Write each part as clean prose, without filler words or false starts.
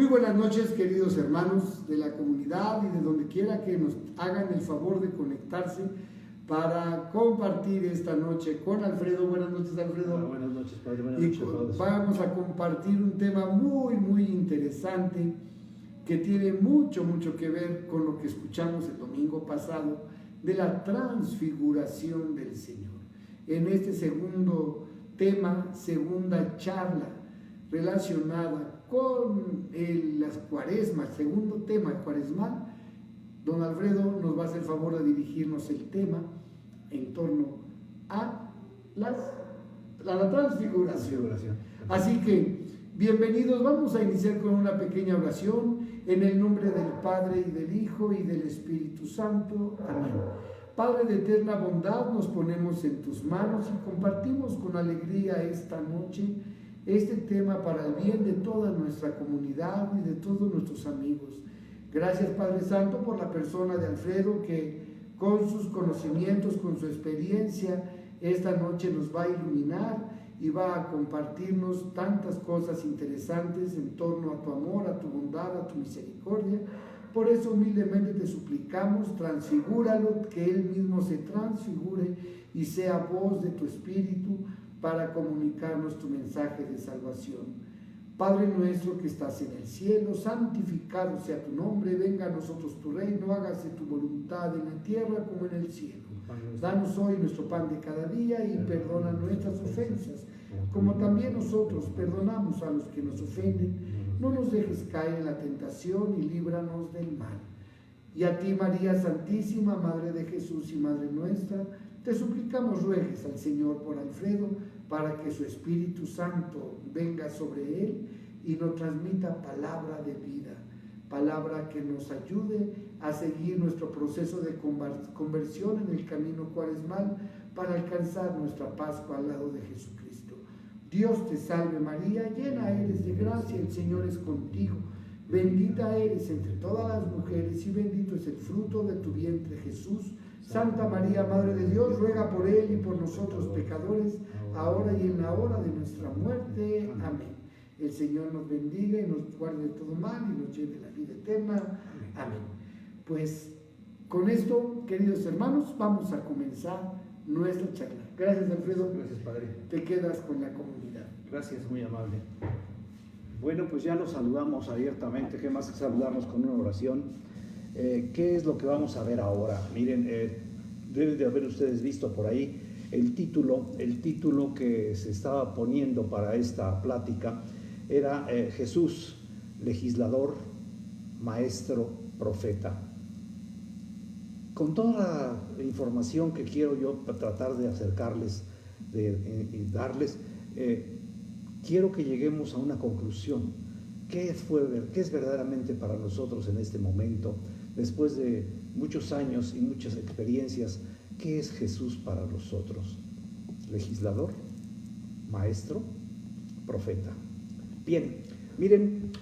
Muy buenas noches, queridos hermanos de la comunidad y de donde quiera que nos hagan el favor de conectarse para compartir esta noche con Alfredo. Buenas noches, Alfredo. Buenas noches, Padre. Buenas noches a todos. Vamos a compartir un tema muy interesante que tiene mucho que ver con lo que escuchamos el domingo pasado de la transfiguración del Señor. En este segundo tema, segunda charla relacionada con las cuaresmas, segundo tema cuaresmal, don Alfredo nos va a hacer el favor de dirigirnos el tema en torno a la transfiguración. Así que, bienvenidos, vamos a iniciar con una pequeña oración en el nombre del Padre y del Hijo y del Espíritu Santo. Amén. Padre de eterna bondad, nos ponemos en tus manos y compartimos con alegría esta noche este tema para el bien de toda nuestra comunidad y de todos nuestros amigos. Gracias, Padre Santo, por la persona de Alfredo que con sus conocimientos, con su experiencia, esta noche nos va a iluminar y va a compartirnos tantas cosas interesantes en torno a tu amor, a tu bondad, a tu misericordia. Por eso humildemente te suplicamos, transfigúralo, que Él mismo se transfigure y sea voz de tu Espíritu para comunicarnos tu mensaje de salvación. Padre nuestro que estás en el cielo, santificado sea tu nombre, venga a nosotros tu reino, hágase tu voluntad en la tierra como en el cielo. Danos hoy nuestro pan de cada día y perdona nuestras ofensas, como también nosotros perdonamos a los que nos ofenden. No nos dejes caer en la tentación y líbranos del mal. Y a ti, María Santísima, Madre de Jesús y Madre nuestra, te suplicamos ruegues al Señor por Alfredo, para que su Espíritu Santo venga sobre él y nos transmita palabra de vida, palabra que nos ayude a seguir nuestro proceso de conversión en el camino cuaresmal para alcanzar nuestra Pascua al lado de Jesucristo. Dios te salve María, llena eres de gracia, el Señor es contigo. Bendita eres entre todas las mujeres y bendito es el fruto de tu vientre, Jesús. Santa María, Madre de Dios, ruega por él y por nosotros pecadores, ahora y en la hora de nuestra muerte. Amén. El Señor nos bendiga y nos guarde de todo mal y nos lleve a la vida eterna. Amén. Pues con esto, queridos hermanos, vamos a comenzar nuestra charla. Gracias, Alfredo. Gracias, Padre. Te quedas con la comunidad. Gracias, muy amable. Bueno, pues ya los saludamos abiertamente. ¿Qué más que saludarnos con una oración? ¿Qué es lo que vamos a ver ahora? Miren, deben de haber ustedes visto por ahí el título que se estaba poniendo para esta plática era Jesús, legislador, maestro, profeta. Con toda la información que quiero yo tratar de acercarles y darles, quiero que lleguemos a una conclusión. ¿Qué es verdaderamente para nosotros en este momento, después de muchos años y muchas experiencias? ¿Qué es Jesús para nosotros? Legislador, maestro, profeta. Bien, miren,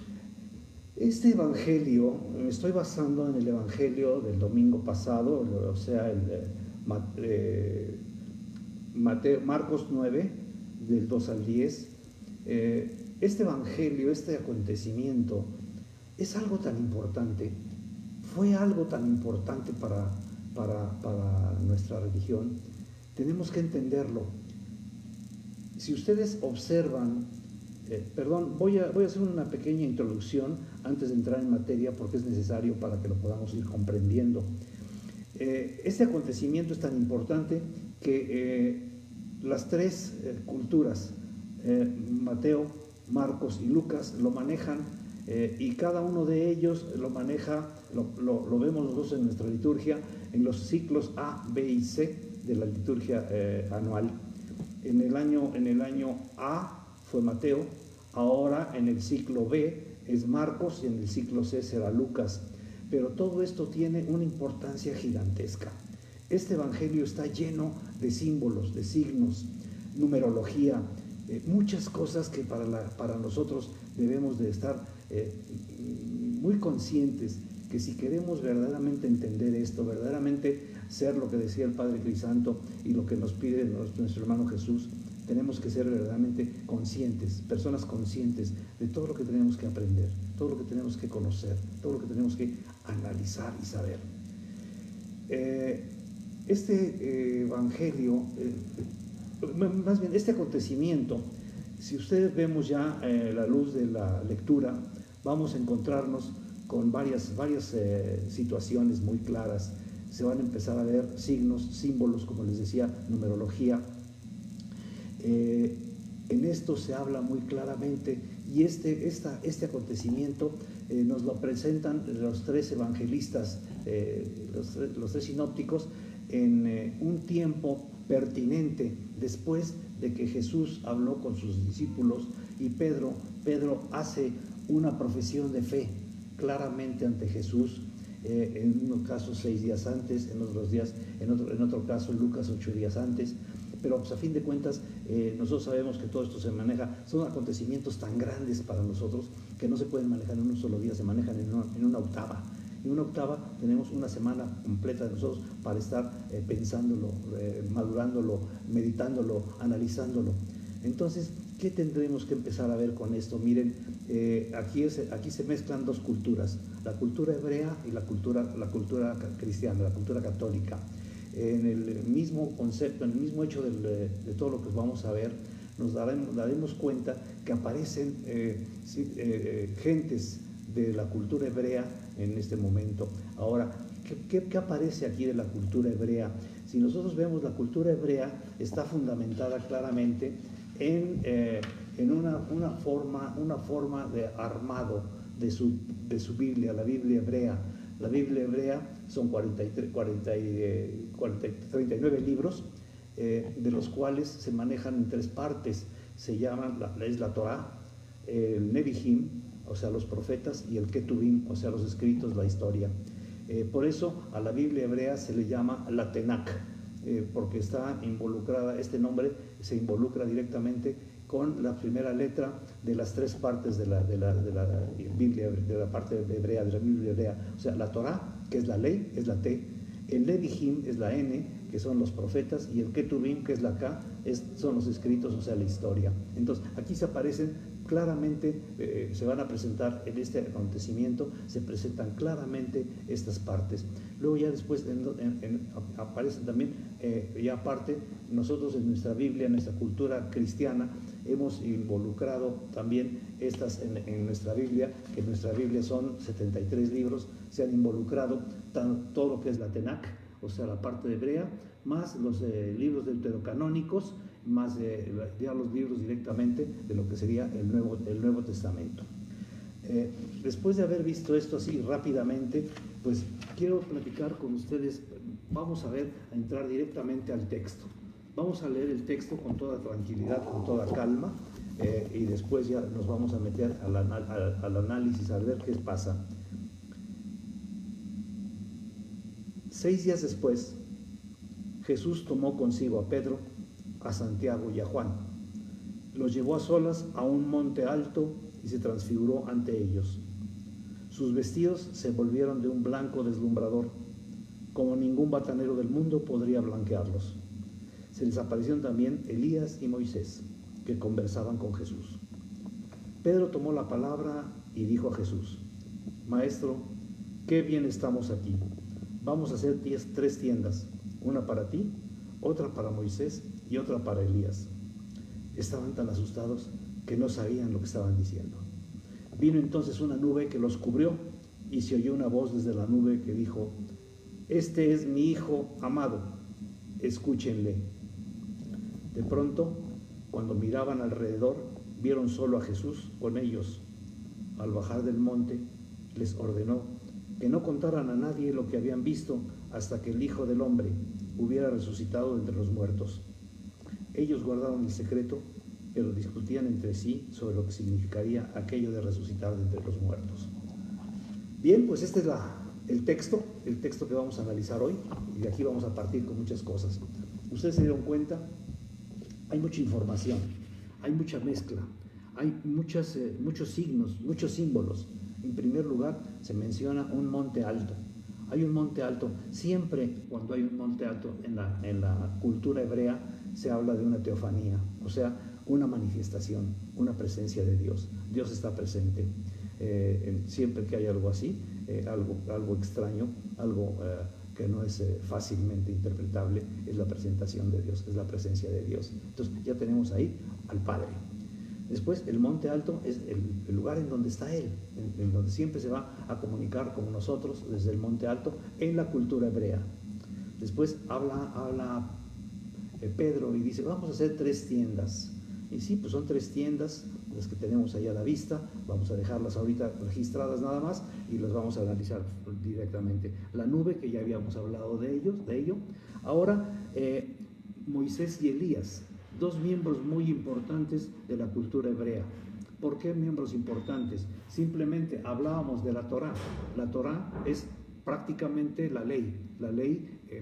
este evangelio, me estoy basando en el evangelio del domingo pasado, o sea, Marcos 9, del 2 al 10. Este evangelio, este acontecimiento, es algo tan importante, fue algo tan importante para nuestra religión. Tenemos que entenderlo. Si ustedes observan, voy a hacer una pequeña introducción antes de entrar en materia porque es necesario para que lo podamos ir comprendiendo. Este acontecimiento es tan importante que las tres culturas, Mateo, Marcos y Lucas, lo manejan y cada uno de ellos lo maneja, lo vemos nosotros en nuestra liturgia, en los ciclos A, B y C de la liturgia anual. En el año A fue Mateo, ahora en el ciclo B es Marcos y en el ciclo C será Lucas. Pero todo esto tiene una importancia gigantesca. Este evangelio está lleno de símbolos, de signos, numerología, muchas cosas que para nosotros debemos de estar muy conscientes que si queremos verdaderamente entender esto, verdaderamente ser lo que decía el Padre Crisanto y lo que nos pide nuestro hermano Jesús, tenemos que ser verdaderamente conscientes, personas conscientes de todo lo que tenemos que aprender, todo lo que tenemos que conocer, todo lo que tenemos que analizar y saber. Este evangelio, más bien este acontecimiento, si ustedes vemos ya la luz de la lectura, vamos a encontrarnos con varias situaciones muy claras. Se van a empezar a ver signos, símbolos, como les decía, numerología. En esto se habla muy claramente, y este acontecimiento nos lo presentan los tres evangelistas, los tres sinópticos, en un tiempo pertinente después de que Jesús habló con sus discípulos, y Pedro hace una profesión de fe claramente ante Jesús, en unos casos 6 días antes, en otro caso Lucas 8 días antes. Pero pues, a fin de cuentas nosotros sabemos que todo esto se maneja, son acontecimientos tan grandes para nosotros que no se pueden manejar en un solo día, se manejan en una octava. En una octava tenemos una semana completa de nosotros para estar pensándolo, madurándolo, meditándolo, analizándolo. Entonces, ¿qué tendremos que empezar a ver con esto? Miren, aquí se mezclan dos culturas, la cultura hebrea y la cultura cristiana, la cultura católica. En el mismo concepto, en el mismo hecho de todo lo que vamos a ver, nos daremos cuenta que aparecen gentes de la cultura hebrea en este momento. Ahora, ¿qué aparece aquí de la cultura hebrea? Si nosotros vemos, la cultura hebrea está fundamentada claramente en una forma de armado de su Biblia, la Biblia hebrea. La Biblia hebrea son 39 libros, de los cuales se manejan en 3 partes. Se llaman, es la Torá, el Nevi'im, o sea, los profetas, y el Ketuvim, o sea, los escritos, la historia. Por eso a la Biblia hebrea se le llama la Tenach, porque está involucrada, este nombre se involucra directamente con la primera letra de las 3 partes de la Biblia, de la parte hebrea, de la Biblia hebrea. O sea, la Torá, que es la ley, es la T, el Nevi'im es la N, que son los profetas, y el Ketuvim, que es la K, son los escritos, o sea, la historia. Entonces, aquí se aparecen claramente, se van a presentar en este acontecimiento, se presentan claramente estas partes. Luego ya después aparecen también, ya aparte, nosotros en nuestra Biblia, en nuestra cultura cristiana, hemos involucrado también estas en nuestra Biblia, que en nuestra Biblia son 73 libros, se han involucrado todo lo que es la Tenach, o sea, la parte hebrea, más los libros deuterocanónicos, más ya los libros directamente de lo que sería el Nuevo Testamento. Después de haber visto esto así rápidamente, pues quiero platicar con ustedes. Vamos a entrar directamente al texto. Vamos a leer el texto con toda tranquilidad, con toda calma, y después ya nos vamos a meter al análisis, a ver qué pasa. 6 días después, Jesús tomó consigo a Pedro, a Santiago y a Juan. Los llevó a solas a un monte alto y se transfiguró ante ellos. Sus vestidos se volvieron de un blanco deslumbrador, como ningún batanero del mundo podría blanquearlos. Se les aparecieron también Elías y Moisés, que conversaban con Jesús. Pedro tomó la palabra y dijo a Jesús: Maestro, qué bien estamos aquí. Vamos a hacer 3 tiendas, una para ti, otra para Moisés y otra para Elías. Estaban tan asustados que no sabían lo que estaban diciendo. Vino entonces una nube que los cubrió, y se oyó una voz desde la nube que dijo: Este es mi Hijo amado, escúchenle. De pronto, cuando miraban alrededor, vieron solo a Jesús con ellos. Al bajar del monte, les ordenó que no contaran a nadie lo que habían visto hasta que el Hijo del Hombre hubiera resucitado de entre los muertos. Ellos guardaron el secreto, pero discutían entre sí sobre lo que significaría aquello de resucitar de entre los muertos. Bien, pues este es el texto que vamos a analizar hoy, y de aquí vamos a partir con muchas cosas. Ustedes se dieron cuenta, hay mucha información, hay mucha mezcla, hay muchos signos, muchos símbolos. En primer lugar, se menciona un monte alto. Hay un monte alto. Siempre cuando hay un monte alto en la cultura hebrea, se habla de una teofanía, o sea, una manifestación, una presencia de Dios. Dios está presente. Siempre que hay algo así, algo extraño, algo que no es fácilmente interpretable, es la presentación de Dios, es la presencia de Dios. Entonces ya tenemos ahí al Padre. Después el monte alto es el lugar en donde está Él, en donde siempre se va a comunicar con nosotros desde el monte alto en la cultura hebrea. Después habla Pedro y dice, vamos a hacer 3 tiendas. Y sí, pues son 3 tiendas las que tenemos ahí a la vista. Vamos a dejarlas ahorita registradas nada más y las vamos a analizar directamente. La nube, que ya habíamos hablado de ello. Ahora, Moisés y Elías, 2 miembros muy importantes de la cultura hebrea. ¿Por qué miembros importantes? Simplemente hablábamos de la Torá. La Torá es prácticamente la ley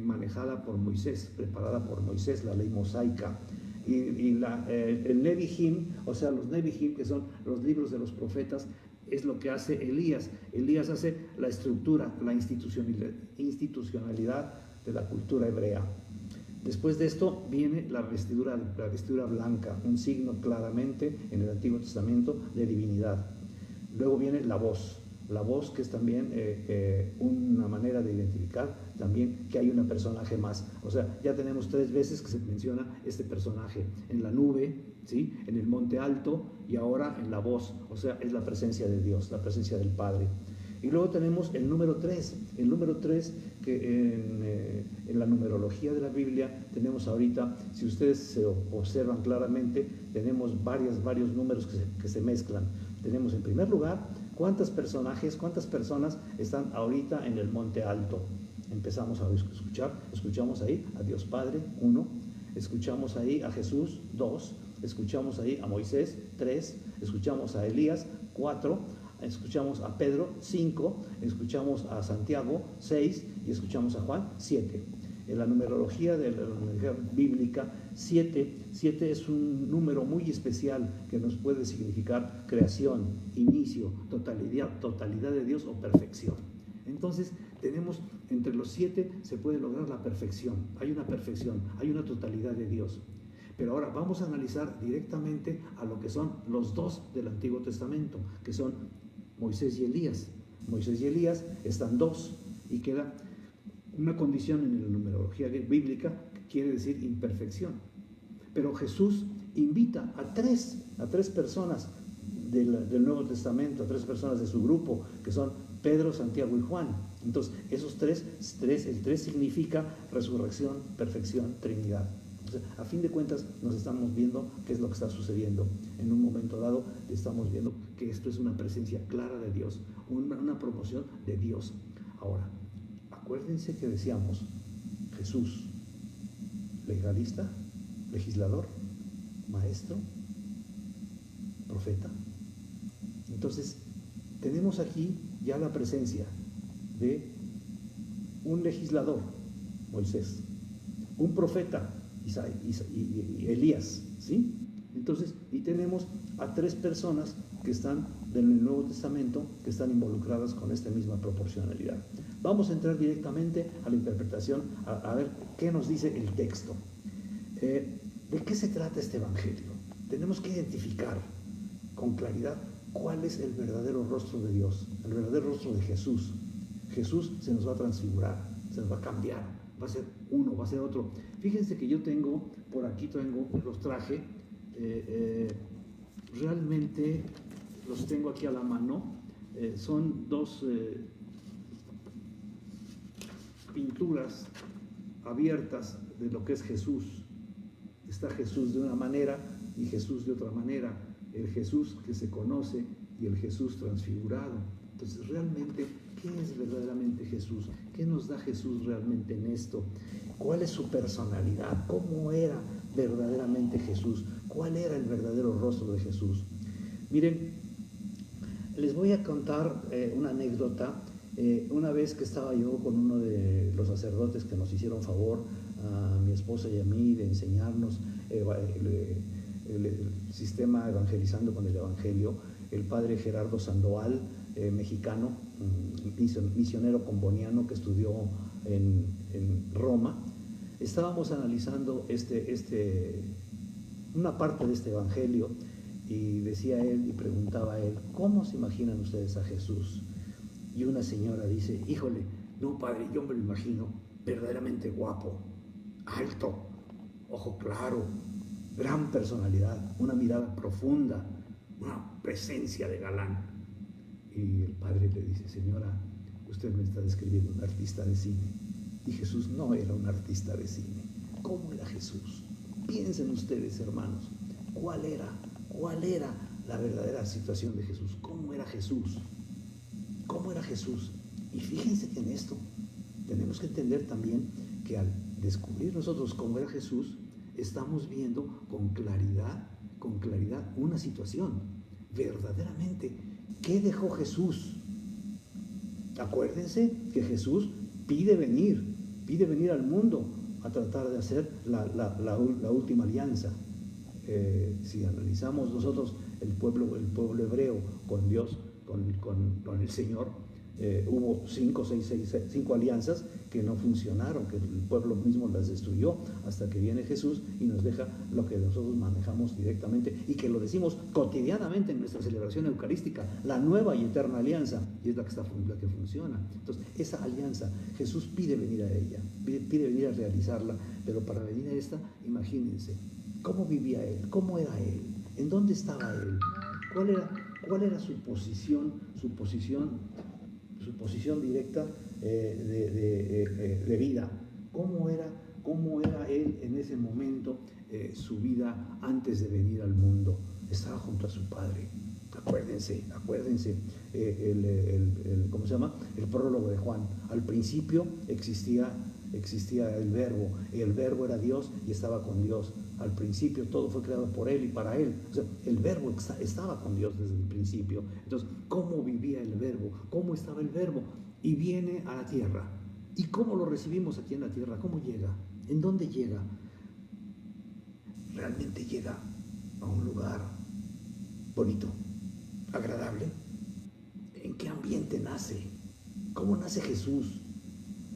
manejada por Moisés, preparada por Moisés, la ley mosaica. Y el Nevi'im, o sea, los Nevi'im, que son los libros de los profetas, es lo que hace Elías. Elías hace la estructura, la institucionalidad de la cultura hebrea. Después de esto viene la vestidura blanca, un signo claramente en el Antiguo Testamento de divinidad. Luego viene la voz que es también una manera de identificar también que hay un personaje más. O sea, ya tenemos 3 veces que se menciona este personaje, en la nube, ¿sí?, en el monte alto y ahora en la voz. O sea, es la presencia de Dios, la presencia del Padre. Y luego tenemos el número 3, que en la numerología de la Biblia tenemos ahorita, si ustedes se observan claramente, tenemos varios números que se mezclan. Tenemos en primer lugar cuántas personas están ahorita en el monte alto. Empezamos a escuchamos ahí a Dios Padre, 1, escuchamos ahí a Jesús, 2, escuchamos ahí a Moisés, 3, escuchamos a Elías, 4, escuchamos a Pedro, 5, escuchamos a Santiago, 6 y escuchamos a Juan, 7. En la numerología bíblica, 7 es un número muy especial que nos puede significar creación, inicio, totalidad de Dios o perfección. Entonces, tenemos entre los 7 se puede lograr la perfección. Hay una perfección, hay una totalidad de Dios. Pero ahora vamos a analizar directamente a lo que son los 2 del Antiguo Testamento, que son Moisés y Elías. Moisés y Elías están 2 y queda una condición en la numerología bíblica que quiere decir imperfección. Pero Jesús invita a tres personas del Nuevo Testamento, a 3 personas de su grupo, que son Pedro, Santiago y Juan. Entonces, esos el 3 significa resurrección, perfección, Trinidad. O sea, a fin de cuentas, nos estamos viendo qué es lo que está sucediendo. En un momento dado, estamos viendo que esto es una presencia clara de Dios, una promoción de Dios. Ahora, acuérdense que decíamos, Jesús, legalista, legislador, maestro, profeta. Entonces, tenemos aquí ya la presencia de un legislador, Moisés, un profeta, Elías, ¿sí? Entonces, y tenemos a 3 personas que están del Nuevo Testamento, que están involucradas con esta misma proporcionalidad. Vamos a entrar directamente a la interpretación, a ver qué nos dice el texto. ¿De qué se trata este Evangelio? Tenemos que identificar con claridad cuál es el verdadero rostro de Dios, el verdadero rostro de Jesús. Jesús se nos va a transfigurar, se nos va a cambiar, va a ser uno, va a ser otro. Fíjense que yo por aquí los traje, realmente los tengo aquí a la mano. Son 2 pinturas abiertas de lo que es Jesús. Está Jesús de una manera y Jesús de otra manera, el Jesús que se conoce y el Jesús transfigurado. Entonces, realmente, ¿qué es verdaderamente Jesús? ¿Qué nos da Jesús realmente en esto? ¿Cuál es su personalidad? ¿Cómo era verdaderamente Jesús? ¿Cuál era el verdadero rostro de Jesús? Miren, les voy a contar una anécdota. Una vez que estaba yo con uno de los sacerdotes que nos hicieron favor, a mi esposa y a mí, de enseñarnos el sistema evangelizando con el Evangelio, el padre Gerardo Sandoval, mexicano, misionero comboniano que estudió en Roma, estábamos analizando una parte de este evangelio y decía él y preguntaba a él, ¿cómo se imaginan ustedes a Jesús? Y una señora dice, híjole, no padre, yo me lo imagino verdaderamente guapo, alto, ojo claro, gran personalidad, una mirada profunda, una presencia de galán. Y el padre le dice, señora, usted me está describiendo un artista de cine. Y Jesús no era un artista de cine. ¿Cómo era Jesús? Piensen ustedes, hermanos, ¿cuál era la verdadera situación de Jesús? ¿Cómo era Jesús? ¿Cómo era Jesús? Y fíjense que en esto tenemos que entender también que al descubrir nosotros cómo era Jesús, estamos viendo con claridad una situación. Verdaderamente, ¿qué dejó Jesús? Acuérdense que Jesús pide venir al mundo a tratar de hacer la última alianza. Si analizamos nosotros el pueblo hebreo con Dios, con el Señor, hubo 5 alianzas que no funcionaron, que el pueblo mismo las destruyó, hasta que viene Jesús y nos deja lo que nosotros manejamos directamente y que lo decimos cotidianamente en nuestra celebración eucarística, la nueva y eterna alianza, y es la que funciona. Entonces, esa alianza, Jesús pide venir a ella, pide venir a realizarla, pero para venir a esta, imagínense, ¿cómo vivía él? ¿Cómo era él? ¿En dónde estaba él? ¿Cuál era su posición directa de vida? ¿Cómo era él en ese momento, su vida antes de venir al mundo? Estaba junto a su Padre. Acuérdense, ¿cómo se llama? El prólogo de Juan. Al principio existía el Verbo, y el Verbo era Dios y estaba con Dios. Al principio todo fue creado por Él y para Él. O sea, el Verbo estaba con Dios desde el principio. Entonces, ¿cómo vivía el Verbo? ¿Cómo estaba el Verbo? Y viene a la tierra. ¿Y cómo lo recibimos aquí en la tierra? ¿Cómo llega? ¿En dónde llega? Realmente llega a un lugar bonito, agradable. ¿En qué ambiente nace? ¿Cómo nace Jesús?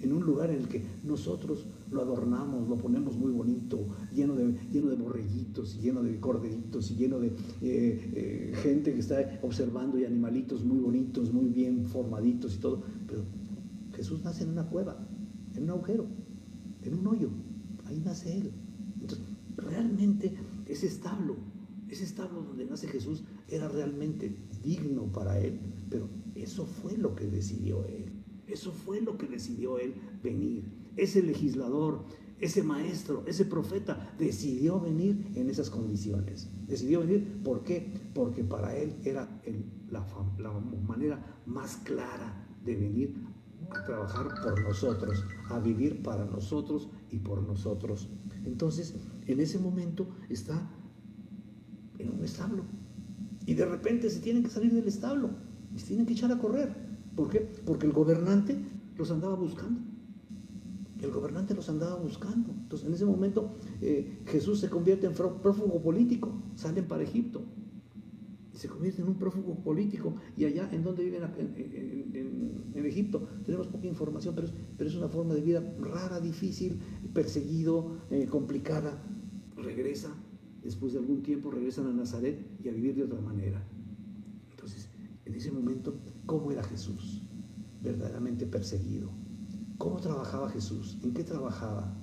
En un lugar en el que nosotros lo adornamos, lo ponemos muy bonito, lleno de borreguitos, lleno de corderitos, y lleno de gente que está observando, y animalitos muy bonitos, muy bien formaditos y todo. Pero Jesús nace en una cueva, en un agujero, en un hoyo. Ahí nace Él. Entonces, realmente ese establo donde nace Jesús era realmente digno para Él, pero eso fue lo que decidió Él. Eso fue lo que decidió Él venir. Ese legislador, ese maestro, ese profeta decidió venir en esas condiciones. Decidió venir, ¿por qué? Porque para Él era la manera más clara de venir a trabajar por nosotros, a vivir para nosotros y por nosotros. Entonces, en ese momento está en un establo y de repente se tienen que salir del establo y se tienen que echar a correr. ¿Por qué? Porque el gobernante los andaba buscando. Entonces, en ese momento, Jesús se convierte en prófugo político. Salen para Egipto y se convierte en un prófugo político. Y allá, en donde viven en Egipto, tenemos poca información, pero es una forma de vida rara, difícil, perseguido, complicada. Después de algún tiempo, regresan a Nazaret y a vivir de otra manera. Entonces, en ese momento, ¿cómo era Jesús? Verdaderamente perseguido. ¿Cómo trabajaba Jesús? ¿En qué trabajaba?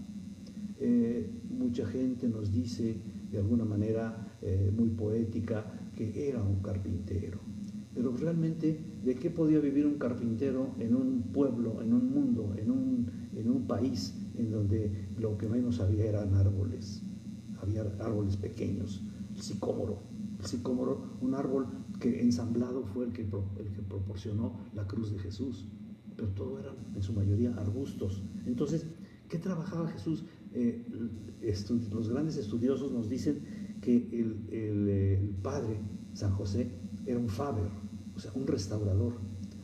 Mucha gente nos dice, de alguna manera muy poética, que era un carpintero. Pero realmente, ¿de qué podía vivir un carpintero en un pueblo, en un mundo, en un país en donde lo que menos había eran árboles? Había árboles pequeños. El sicómoro, un árbol que ensamblado fue el que proporcionó la cruz de Jesús, pero todo eran en su mayoría arbustos. Entonces, ¿qué trabajaba Jesús? Los grandes estudiosos nos dicen que el padre, San José, era un faber, o sea, un restaurador.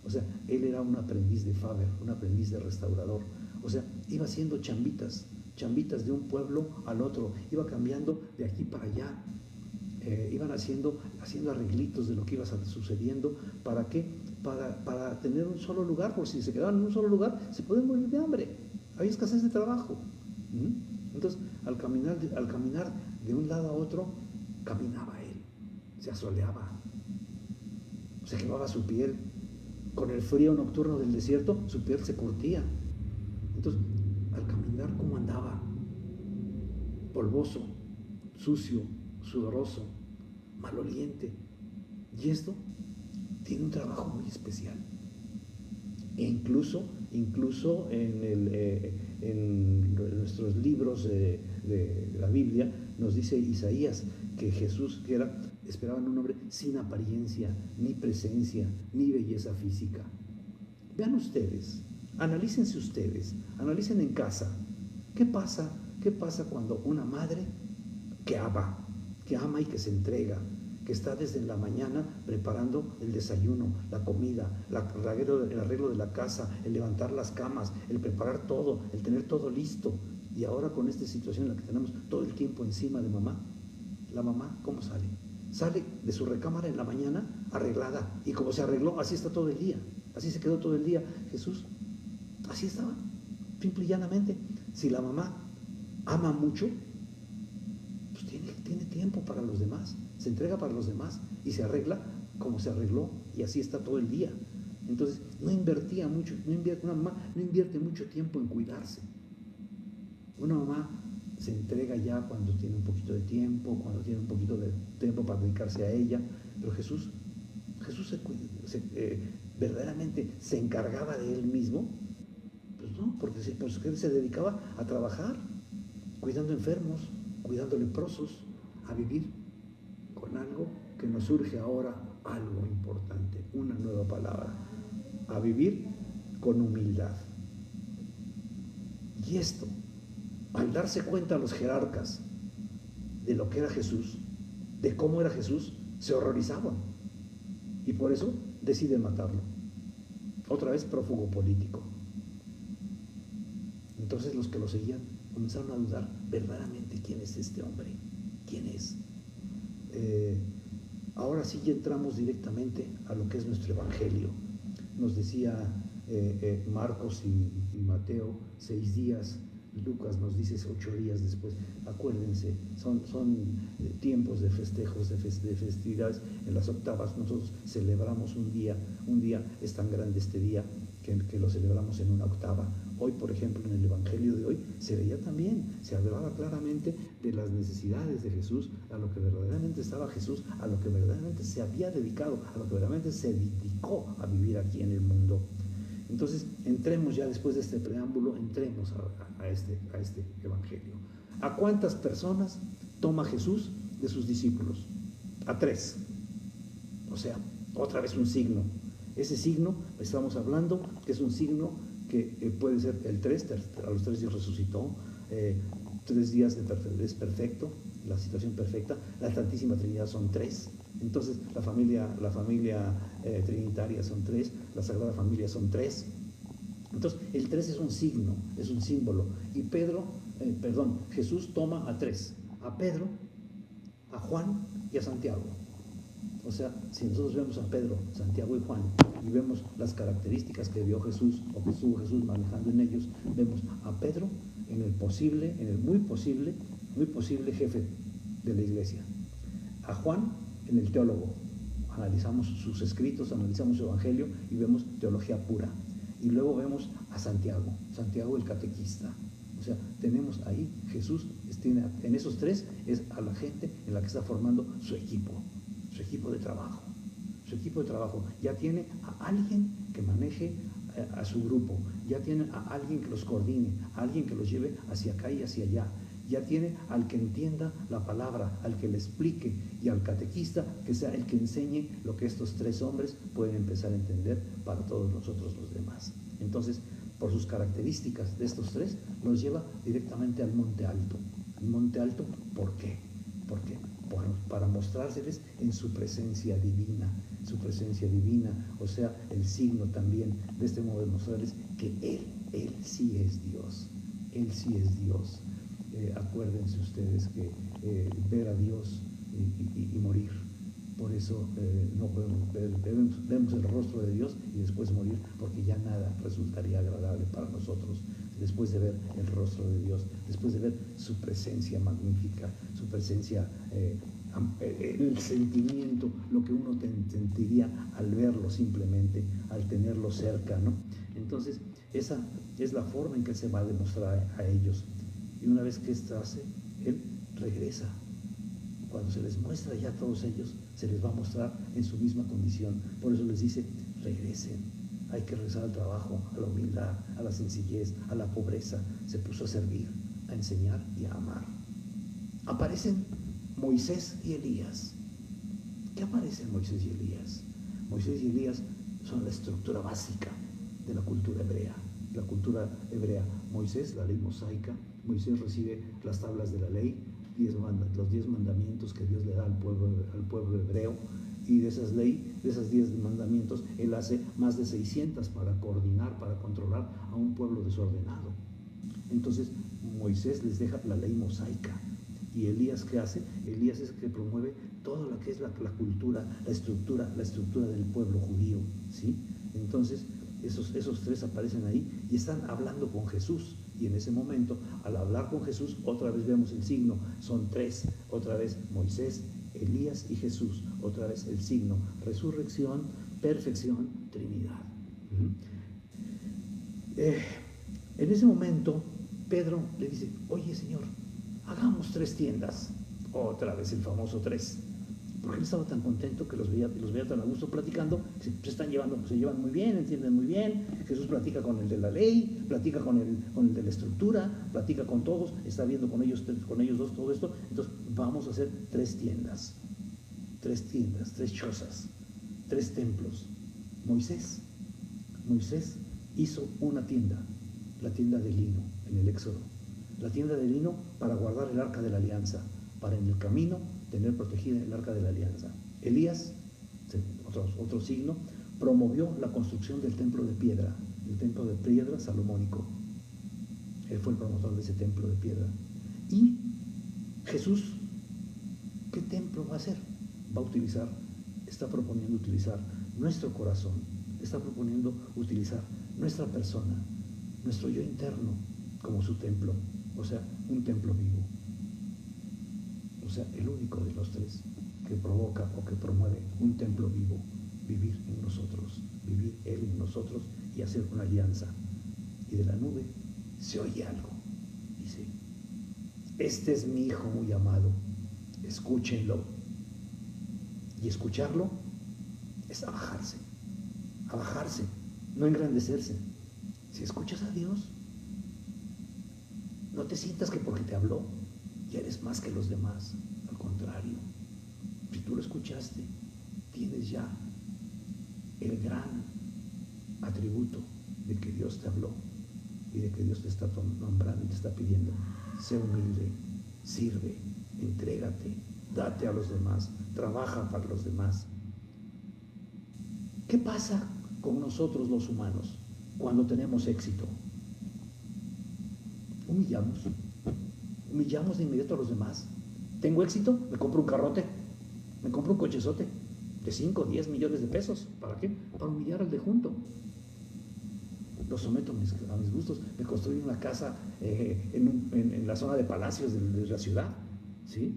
O sea, él era un aprendiz de faber, un aprendiz de restaurador. O sea, iba haciendo chambitas de un pueblo al otro, iba cambiando de aquí para allá. Iban haciendo arreglitos de lo que iba sucediendo. ¿Para qué? Para tener un solo lugar, por si se quedaban en un solo lugar, se pueden morir de hambre. Había escasez de trabajo. Entonces, al caminar de un lado a otro, caminaba él, se asoleaba, se quemaba su piel. Con el frío nocturno del desierto, su piel se curtía. Entonces, al caminar, ¿cómo andaba? Polvoso, sucio, sudoroso, maloliente. Y esto tiene un trabajo muy especial. E incluso en nuestros libros de la Biblia nos dice Isaías que Jesús esperaban un hombre sin apariencia, ni presencia, ni belleza física. Vean ustedes, analicen en casa. ¿Qué pasa cuando una madre que ama y que se entrega, que está desde la mañana preparando el desayuno, la comida, el arreglo de la casa, el levantar las camas, el preparar todo, el tener todo listo, y ahora con esta situación en la que tenemos todo el tiempo encima de mamá, la mamá, ¿cómo sale? Sale de su recámara en la mañana arreglada, y como se arregló, así está todo el día, así se quedó todo el día. Jesús, así estaba, simple y llanamente. Si la mamá ama mucho, pues tiene tiempo para los demás, se entrega para los demás y se arregla como se arregló, y así está todo el día. Entonces, una mamá no invierte mucho tiempo en cuidarse. Una mamá se entrega ya cuando tiene un poquito de tiempo, cuando tiene un poquito de tiempo para dedicarse a ella. Pero Jesús verdaderamente se encargaba de él mismo. Pues no, porque él se dedicaba a trabajar, cuidando enfermos, cuidando leprosos, a vivir con algo que nos surge ahora, algo importante, una nueva palabra: a vivir con humildad. Y esto, al darse cuenta los jerarcas de lo que era Jesús, de cómo era Jesús, se horrorizaban, y por eso deciden matarlo. Otra vez prófugo político. Entonces los que lo seguían comenzaron a dudar verdaderamente: ¿quién es este hombre? ¿Quién es? Ahora sí ya entramos directamente a lo que es nuestro evangelio. Nos decía Marcos y Mateo 6 días, Lucas nos dice 8 días después. Acuérdense, son tiempos de festejos, de festividades. En las octavas nosotros celebramos un día, es tan grande este día que lo celebramos en una octava. Hoy, por ejemplo, en el evangelio de hoy se veía también, se hablaba claramente de las necesidades de Jesús, a lo que verdaderamente estaba Jesús, a lo que verdaderamente se había dedicado, a lo que verdaderamente se dedicó a vivir aquí en el mundo. Entonces, entremos ya después de este preámbulo, entremos a este evangelio. ¿A cuántas personas toma Jesús de sus discípulos? A 3. O sea, otra vez un signo. Ese signo, estamos hablando que es un signo que puede ser el 3, a los 3 días resucitó, 3 días es perfecto, la situación perfecta. La Santísima Trinidad son 3. Entonces la familia trinitaria son 3, la Sagrada Familia son 3. Entonces el 3 es un signo, es un símbolo. Y Jesús toma a 3: a Pedro, a Juan y a Santiago. O sea, si nosotros vemos a Pedro, Santiago y Juan y vemos las características que vio Jesús o que estuvo Jesús manejando en ellos, vemos a Pedro en el muy posible jefe de la iglesia, a Juan en el teólogo. Analizamos sus escritos, analizamos su evangelio y vemos teología pura. Y luego vemos a Santiago el catequista. O sea, tenemos ahí, Jesús tiene, en esos 3 es a la gente en la que está formando su equipo de trabajo. Ya tiene a alguien que maneje a su grupo, ya tiene a alguien que los coordine, a alguien que los lleve hacia acá y hacia allá, ya tiene al que entienda la palabra, al que le explique, y al catequista que sea el que enseñe lo que estos 3 hombres pueden empezar a entender para todos nosotros los demás. Entonces, por sus características de estos 3, los lleva directamente al Monte Alto. ¿El Monte Alto por qué? Para mostrárseles en su presencia divina, o sea, el signo también de este modo de mostrarles que Él sí es Dios. Acuérdense ustedes que ver a Dios y morir Por eso no podemos vemos el rostro de Dios y después morir, porque ya nada resultaría agradable para nosotros después de ver el rostro de Dios, después de ver su presencia magnífica, su presencia, el sentimiento, lo que uno sentiría al verlo simplemente, al tenerlo cerca, ¿no? Entonces, esa es la forma en que se va a demostrar a ellos. Y una vez que esto hace, Él regresa. Cuando se les muestra ya a todos ellos, se les va a mostrar en su misma condición. Por eso les dice, regresen. Hay que regresar al trabajo, a la humildad, a la sencillez, a la pobreza. Se puso a servir, a enseñar y a amar. Aparecen Moisés y Elías. ¿Qué aparecen Moisés y Elías? Moisés y Elías son la estructura básica de la cultura hebrea. La cultura hebrea, Moisés, la ley mosaica, Moisés recibe las tablas de la ley, los 10 mandamientos que Dios le da al pueblo hebreo, y de esas 10 mandamientos, él hace más de 600 para coordinar, para controlar a un pueblo desordenado. Entonces, Moisés les deja la ley mosaica. ¿Y Elías qué hace? Elías es el que promueve todo lo que es la cultura, la estructura del pueblo judío, ¿sí? Entonces, esos 3 aparecen ahí y están hablando con Jesús. Y en ese momento, al hablar con Jesús, otra vez vemos el signo. Son 3, otra vez Moisés, Elías y Jesús. Otra vez el signo, resurrección, perfección, Trinidad. En ese momento, Pedro le dice, oye Señor, hagamos 3 tiendas. Otra vez el famoso 3. Porque él estaba tan contento que los veía tan a gusto platicando, se llevan muy bien, entienden muy bien. Jesús platica con el de la ley, platica con el de la estructura, platica con todos, está viendo con ellos 2 todo esto. Entonces vamos a hacer 3 tiendas, 3 chozas, 3 templos. Moisés hizo una tienda, la tienda de lino en el Éxodo, la tienda de lino para guardar el arca de la alianza, para en el camino tener protegida el arca de la alianza. Elías, otro signo, promovió la construcción del templo de piedra, el templo de piedra salomónico. Él fue el promotor de ese templo de piedra. Y Jesús, ¿qué templo va a hacer? Está proponiendo utilizar nuestro corazón, está proponiendo utilizar nuestra persona, nuestro yo interno como su templo, o sea, un templo vivo. O sea, el único de los 3 que provoca o que promueve un templo vivo, vivir en nosotros, vivir Él en nosotros y hacer una alianza. Y de la nube se oye algo, dice, este es mi Hijo muy amado, escúchenlo. Y escucharlo es abajarse, no engrandecerse. Si escuchas a Dios, no te sientas que porque te habló ya eres más que los demás. Al contrario, si tú lo escuchaste, tienes ya el gran atributo de que Dios te habló y de que Dios te está nombrando y te está pidiendo. Sé humilde, sirve, entrégate, date a los demás, trabaja para los demás. ¿Qué pasa con nosotros los humanos cuando tenemos éxito? Humillamos de inmediato a los demás. Tengo éxito, me compro un carrote, me compro un cochezote de 5 o 10 millones de pesos. ¿Para qué? Para humillar al de junto. Lo someto a mis gustos. Me construyo una casa en la zona de palacios de la ciudad, ¿sí?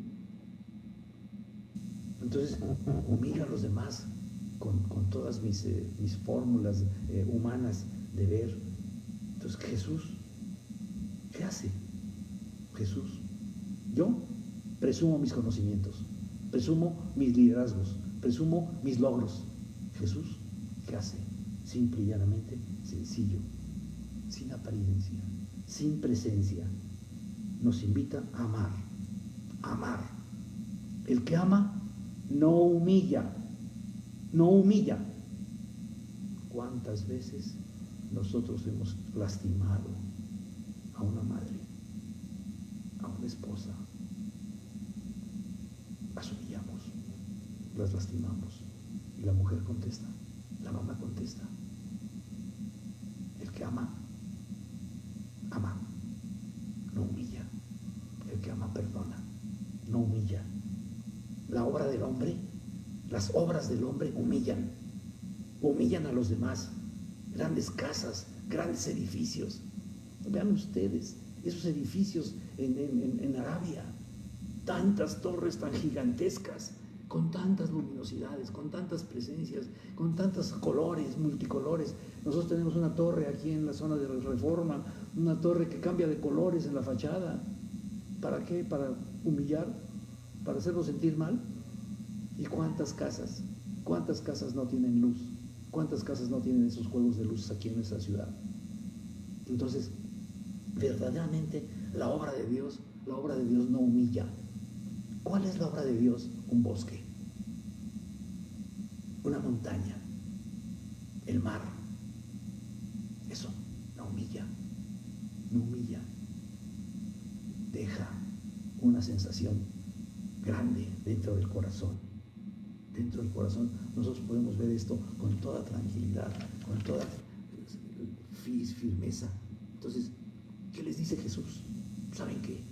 Entonces, humillo a los demás con todas mis fórmulas humanas de ver. Entonces, Jesús, ¿qué hace? Jesús, yo presumo mis conocimientos, presumo mis liderazgos, presumo mis logros. Jesús, ¿qué hace? Simple y llanamente, sencillo, sin apariencia, sin presencia. Nos invita a amar, amar. El que ama no humilla, no humilla. ¿Cuántas veces nosotros hemos lastimado a una madre, a una esposa? Las humillamos, las lastimamos. Y la mujer contesta, la mamá contesta. El que ama, ama, no humilla. El que ama perdona, no humilla. La obra del hombre Las obras del hombre humillan a los demás. Grandes casas, grandes edificios. Vean ustedes esos edificios en Arabia, tantas torres tan gigantescas, con tantas luminosidades, con tantas presencias, con tantos colores, multicolores. Nosotros tenemos una torre aquí en la zona de Reforma, una torre que cambia de colores en la fachada. ¿Para qué? ¿Para humillar? ¿Para hacernos sentir mal? ¿Y cuántas casas no tienen luz? ¿Cuántas casas no tienen esos juegos de luz aquí en nuestra ciudad? Entonces, verdaderamente la obra de Dios no humilla. ¿Cuál es la obra de Dios? Un bosque, una montaña, el mar. Eso no humilla, no humilla. Deja una sensación grande dentro del corazón. Dentro del corazón nosotros podemos ver esto con toda tranquilidad, con toda firmeza. Entonces, ¿qué les dice Jesús? ¿Saben qué?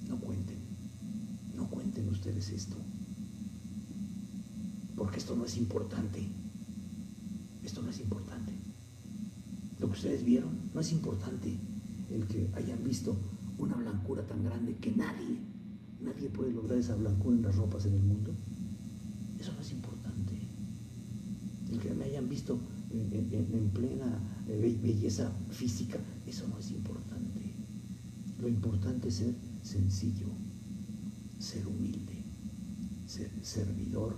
No cuenten ustedes esto, porque esto no es importante. Esto no es importante. Lo que ustedes vieron no es importante. El que hayan visto una blancura tan grande que nadie puede lograr esa blancura en las ropas en el mundo, eso no es importante. El que me hayan visto en plena belleza física, eso no es importante. Lo importante es ser sencillo, ser humilde, ser servidor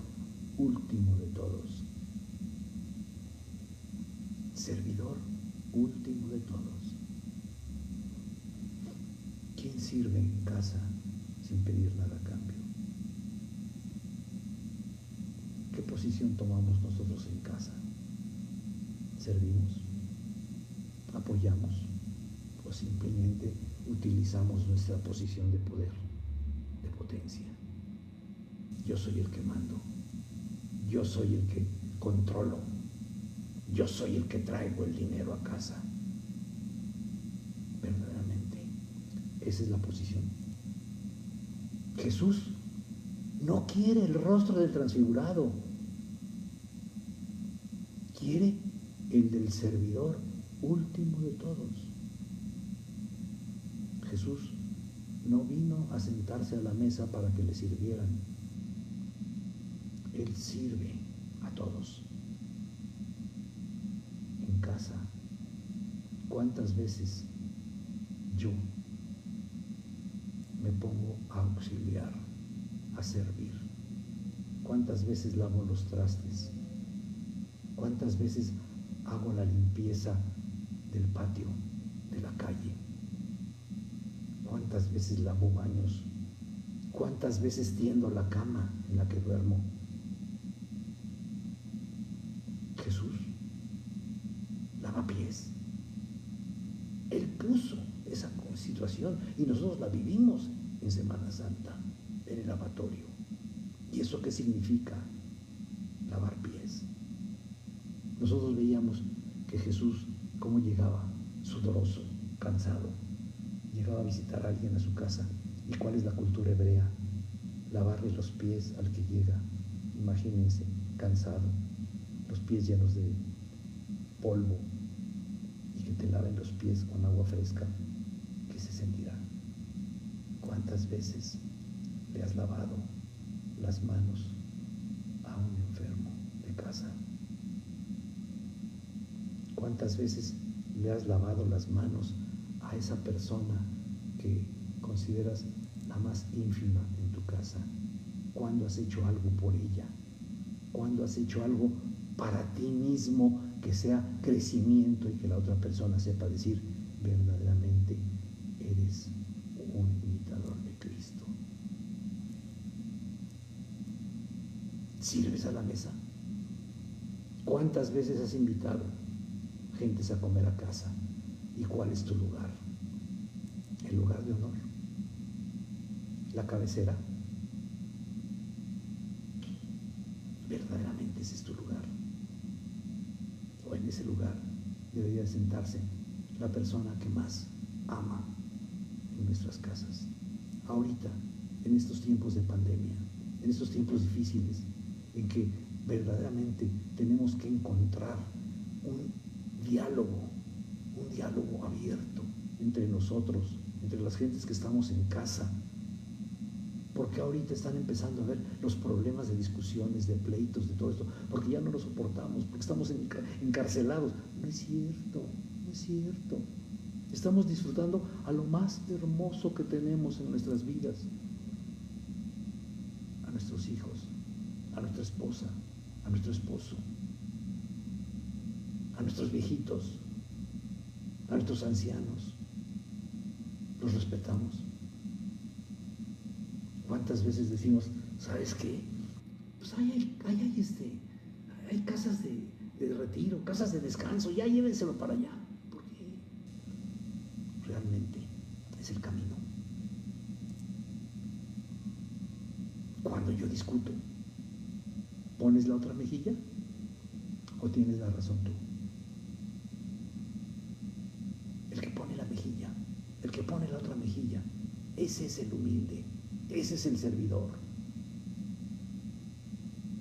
último de todos. Servidor último de todos. ¿Quién sirve en casa sin pedir nada a cambio? ¿Qué posición tomamos nosotros en casa? ¿Servimos? ¿Apoyamos? ¿O simplemente utilizamos nuestra posición de poder, de potencia? Yo soy el que mando. Yo soy el que controlo. Yo soy el que traigo el dinero a casa. Verdaderamente, esa es la posición. Jesús no quiere el rostro del transfigurado, quiere el del servidor último de todos. Jesús no vino a sentarse a la mesa para que le sirvieran. Él sirve a todos. En casa, ¿cuántas veces yo me pongo a auxiliar, a servir? ¿Cuántas veces lavo los trastes? ¿Cuántas veces hago la limpieza del patio, de la calle? ¿Cuántas veces lavo baños? ¿Cuántas veces tiendo la cama en la que duermo? Jesús lava pies. Él puso esa situación y nosotros la vivimos en Semana Santa, en el lavatorio. ¿Y eso qué significa? Lavar pies. Nosotros veíamos que Jesús, cómo llegaba, sudoroso, cansado, llegaba a visitar a alguien a su casa. ¿Y cuál es la cultura hebrea? Lavarle los pies al que llega. Imagínense, cansado, los pies llenos de polvo, y que te laven los pies con agua fresca. ¿Qué se sentirá? ¿Cuántas veces le has lavado las manos a un enfermo de casa? ¿Cuántas veces le has lavado las manos a esa persona que consideras la más ínfima en tu casa? ¿Cuándo has hecho algo por ella? ¿Cuándo has hecho algo para ti mismo que sea crecimiento y que la otra persona sepa decir, verdaderamente eres un imitador de Cristo? ¿Sirves a la mesa? ¿Cuántas veces has invitado gentes a comer a casa? ¿Y cuál es tu lugar? El lugar de honor, la cabecera. Verdaderamente ese es tu lugar. O en ese lugar debería sentarse la persona que más ama en nuestras casas. Ahorita, en estos tiempos de pandemia, en estos tiempos difíciles, en que verdaderamente tenemos que encontrar un diálogo abierto entre nosotros, entre las gentes que estamos en casa, porque ahorita están empezando a ver los problemas de discusiones, de pleitos, de todo esto, porque ya no lo soportamos, porque estamos encarcelados. No es cierto, no es cierto. Estamos disfrutando a lo más hermoso que tenemos en nuestras vidas, a nuestros hijos, a nuestra esposa, a nuestro esposo, a nuestros viejitos, a nuestros ancianos. Los respetamos. ¿Cuántas veces decimos, ¿sabes qué? Pues hay casas de retiro, casas de descanso, ya llévenselo para allá, porque realmente es el camino. Cuando yo discuto, ¿pones la otra mejilla o tienes la razón tú? El que pone la mejilla, el que pone la otra mejilla, ese es el humilde, ese es el servidor,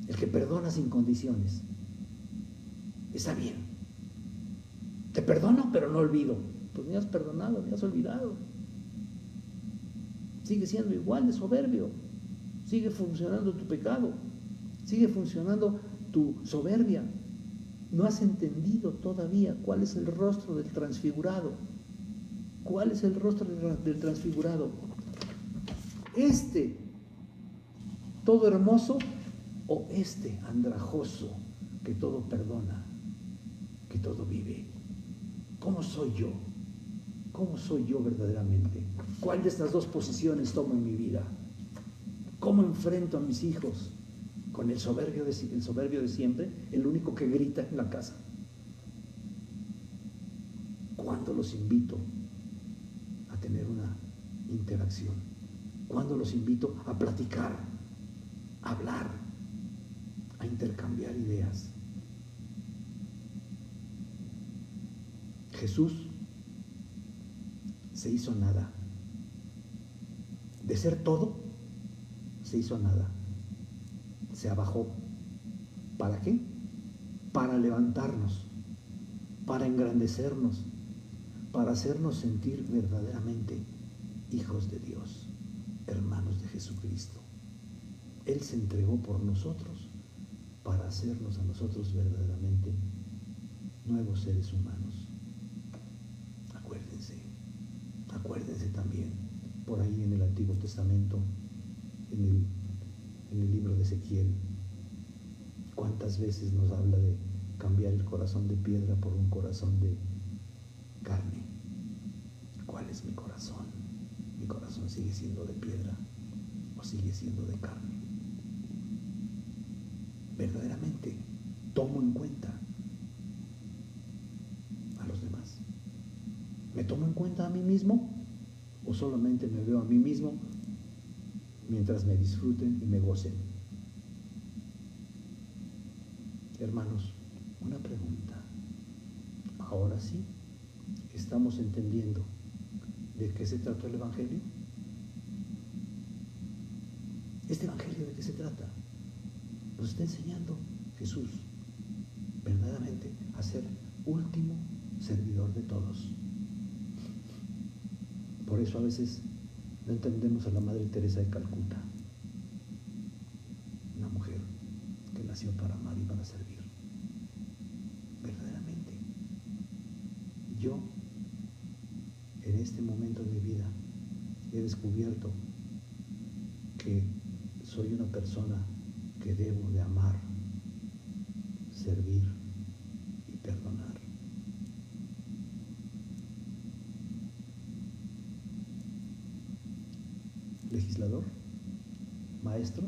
el que perdona sin condiciones. Está bien, te perdono pero no olvido. Pues ni has perdonado, ni has olvidado. Sigue siendo igual de soberbio, sigue funcionando tu pecado, sigue funcionando tu soberbia. No has entendido todavía cuál es el rostro del transfigurado. ¿Cuál es el rostro del transfigurado? Todo hermoso, o andrajoso que todo perdona, que todo vive. ¿Cómo soy yo? ¿Cómo soy yo verdaderamente? ¿Cuál de estas dos posiciones tomo en mi vida? ¿Cómo enfrento a mis hijos? ¿Con el soberbio de siempre, el único que grita en la casa? ¿Cuándo los invito a tener una interacción? ¿Cuándo los invito a platicar, a hablar, a intercambiar ideas? Jesús se hizo nada. De ser todo, se hizo nada. Se abajó. ¿Para qué? Para levantarnos, para engrandecernos, para hacernos sentir verdaderamente hijos de Dios, hermanos de Jesucristo. Él se entregó por nosotros para hacernos a nosotros verdaderamente nuevos seres humanos. Acuérdense también, por ahí en el Antiguo Testamento, en el libro de Ezequiel, cuántas veces nos habla de cambiar el corazón de piedra por un corazón de carne. ¿Cuál es mi corazón? ¿Mi corazón sigue siendo de piedra o sigue siendo de carne? Verdaderamente tomo en cuenta a los demás. ¿Me tomo en cuenta a mí mismo o solamente me veo a mí mismo mientras me disfruten y me gocen? Hermanos, una pregunta. Ahora sí, ¿estamos entendiendo de qué se trata el Evangelio? ¿Este Evangelio de qué se trata? Nos está enseñando Jesús verdaderamente a ser último servidor de todos. Por eso a veces no entendemos a la Madre Teresa de Calcuta, una mujer que nació para amar y para servir. Verdaderamente, yo en este momento de mi vida he descubierto que soy una persona que debo de amar, servir y perdonar. Legislador, maestro,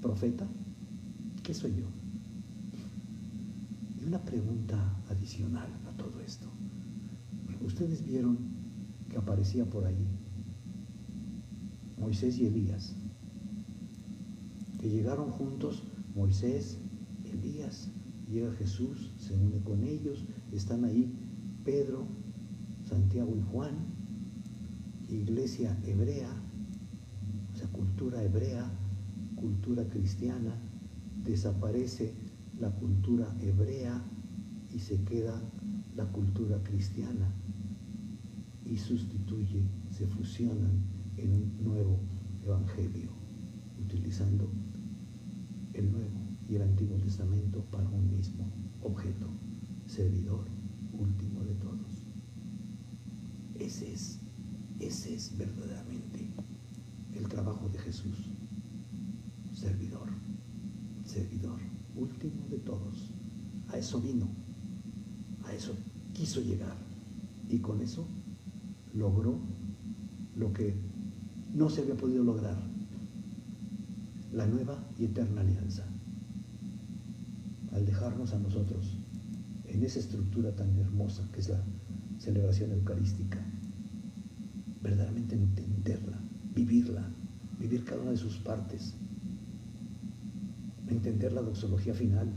profeta, ¿qué soy yo? Y una pregunta adicional a todo esto. Ustedes vieron que aparecía por ahí Moisés y Elías, que llegaron juntos. Moisés, Elías, llega Jesús, se une con ellos, están ahí Pedro, Santiago y Juan, iglesia hebrea, o sea, cultura hebrea, cultura cristiana, desaparece la cultura hebrea y se queda la cultura cristiana y sustituye, se fusionan en un nuevo evangelio, utilizando el Nuevo y el Antiguo Testamento para un mismo objeto, servidor último de todos. Ese es verdaderamente el trabajo de Jesús, servidor último de todos. A eso vino, a eso quiso llegar, y con eso logró lo que no se había podido lograr: la nueva y eterna alianza. Al dejarnos a nosotros en esa estructura tan hermosa que es la celebración eucarística, verdaderamente entenderla, vivirla, vivir cada una de sus partes, entender la doxología final,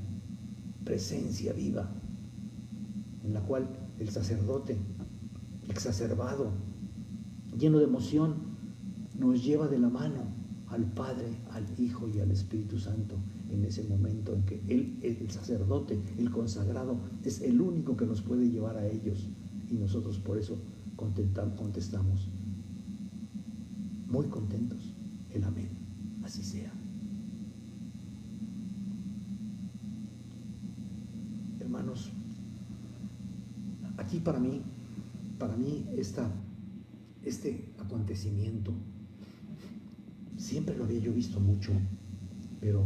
presencia viva, en la cual el sacerdote exacerbado, lleno de emoción, nos lleva de la mano al Padre, al Hijo y al Espíritu Santo, en ese momento en que Él, el sacerdote, el consagrado, es el único que nos puede llevar a ellos, y nosotros por eso contestamos muy contentos el amén, así sea. Hermanos, aquí para mí este acontecimiento siempre lo había yo visto mucho, pero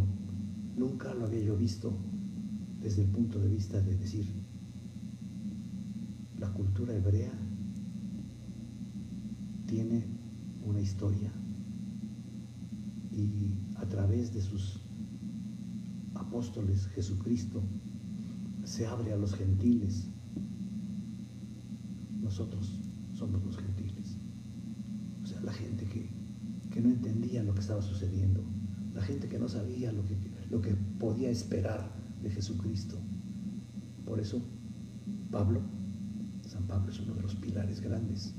nunca lo había yo visto desde el punto de vista de decir, la cultura hebrea tiene una historia y a través de sus apóstoles Jesucristo se abre a los gentiles. Nosotros somos los gentiles, o sea, la gente que no entendía lo que estaba sucediendo, la gente que no sabía lo que podía esperar de Jesucristo. Por eso San Pablo es uno de los pilares grandes,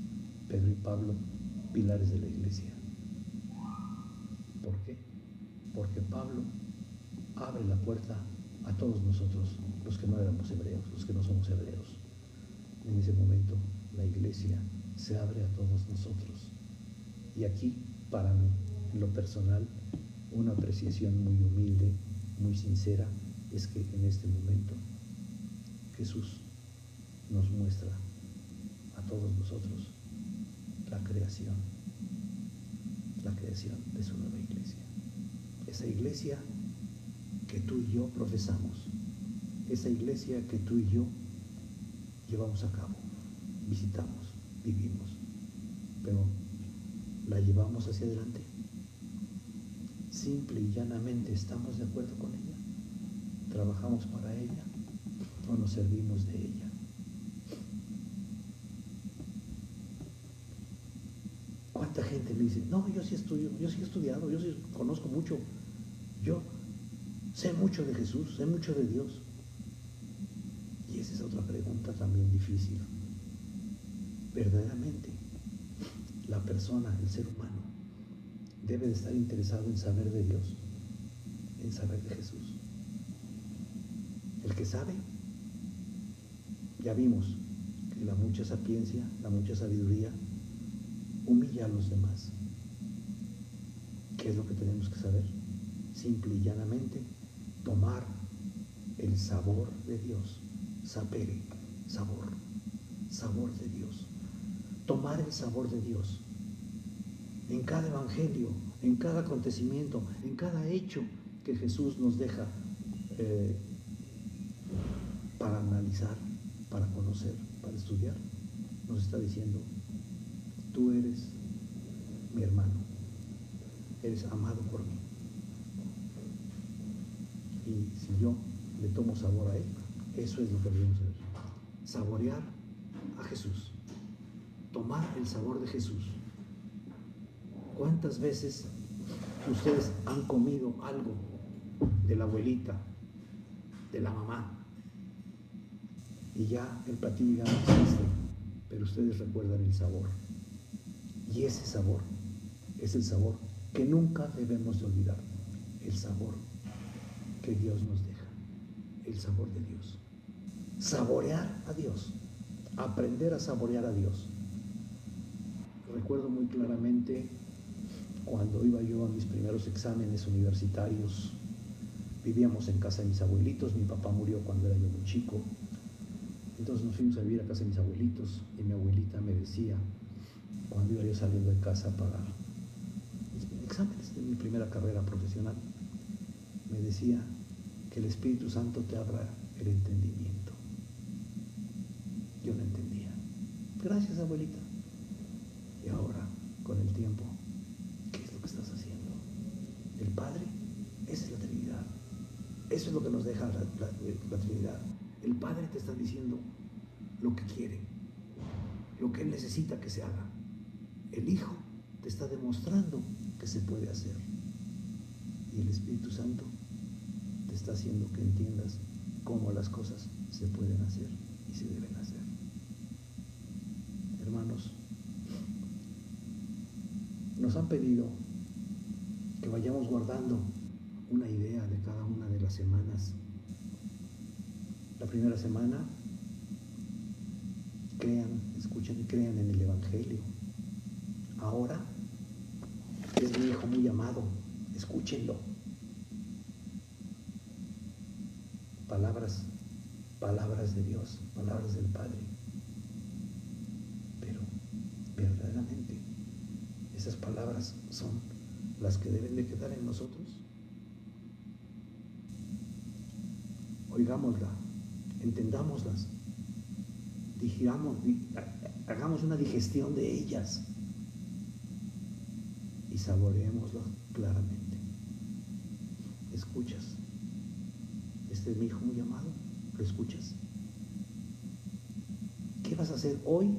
Pedro y Pablo, pilares de la iglesia. ¿Por qué? Porque Pablo abre la puerta a todos nosotros, los que no éramos hebreos, los que no somos hebreos. En ese momento la iglesia se abre a todos nosotros. Y aquí, para mí, en lo personal, una apreciación muy humilde, muy sincera, es que en este momento Jesús nos muestra a todos nosotros la creación de su nueva iglesia. Esa iglesia que tú y yo profesamos, esa iglesia que tú y yo llevamos a cabo, visitamos, vivimos, pero la llevamos hacia adelante. Simple y llanamente estamos de acuerdo con ella, trabajamos para ella o nos servimos de ella. ¿Cuánta gente me dice, no, yo sí estudio, yo sí he estudiado, yo sí conozco mucho, yo sé mucho de Jesús, sé mucho de Dios? Y esa es otra pregunta también difícil. Verdaderamente, la persona, el ser humano, debe de estar interesado en saber de Dios, en saber de Jesús. El que sabe, ya vimos que la mucha sapiencia, la mucha sabiduría, humilla a los demás. ¿Qué es lo que tenemos que saber? Simple y llanamente, tomar el sabor de Dios. Sapere, sabor de Dios. Tomar el sabor de Dios en cada evangelio, en cada acontecimiento, en cada hecho que Jesús nos deja para analizar, para conocer, para estudiar. Nos está diciendo, tú eres mi hermano, eres amado por mí. Y si yo le tomo sabor a él, eso es lo que debemos hacer. Saborear a Jesús, tomar el sabor de Jesús. ¿Cuántas veces ustedes han comido algo de la abuelita, de la mamá, y ya el platillo ya no existe, pero ustedes recuerdan el sabor? Y ese sabor es el sabor que nunca debemos de olvidar. el sabor que Dios nos deja, el sabor de Dios. Saborear a Dios, aprender a saborear a Dios. Recuerdo muy claramente cuando iba yo a mis primeros exámenes universitarios, vivíamos en casa de mis abuelitos, mi papá murió cuando era yo muy chico, entonces nos fuimos a vivir a casa de mis abuelitos y mi abuelita me decía, cuando iba yo saliendo de casa para mis exámenes de mi primera carrera profesional, me decía que el Espíritu Santo te abra el entendimiento. Yo no entendía. Gracias, abuelita. Y ahora, con el tiempo, ¿qué es lo que estás haciendo? El Padre, esa es la Trinidad. Eso es lo que nos deja la Trinidad. El Padre te está diciendo lo que quiere, lo que Él necesita que se haga. El Hijo te está demostrando que se puede hacer. Y el Espíritu Santo te está haciendo que entiendas cómo las cosas se pueden hacer y se deben hacer. Hermanos, nos han pedido que vayamos guardando una idea de cada una de las semanas. La primera semana, crean, escuchen y crean en el Evangelio. Ahora es mi Hijo muy amado, escúchenlo. Palabras de Dios, palabras del Padre. Pero verdaderamente esas palabras son las que deben de quedar en nosotros. Oigámosla, entendámoslas, hagamos una digestión de ellas y saboreémoslo claramente. ¿Escuchas? Este es mi Hijo muy amado, ¿lo escuchas? ¿Qué vas a hacer hoy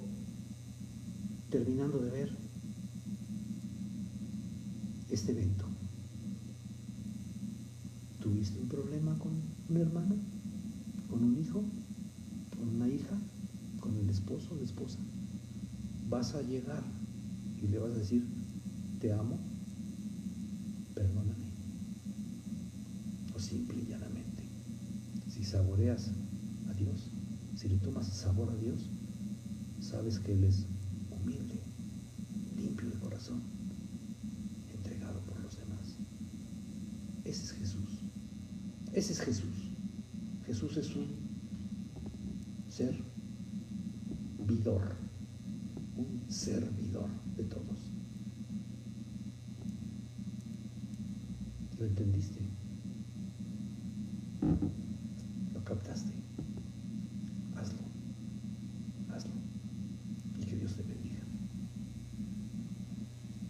terminando de ver este evento? ¿Tuviste un problema con un hermano? ¿Con un hijo? ¿Con una hija? ¿Con el esposo o la esposa? Vas a llegar y le vas a decir, te amo, perdóname. O simple y llanamente, si saboreas a Dios, si le tomas sabor a Dios, sabes que Él es humilde, limpio de corazón, entregado por los demás. Ese es Jesús. Ese es Jesús. Jesús es un ser vidor, un servidor de todos. ¿Lo entendiste? ¿Lo captaste? Hazlo. Y que Dios te bendiga.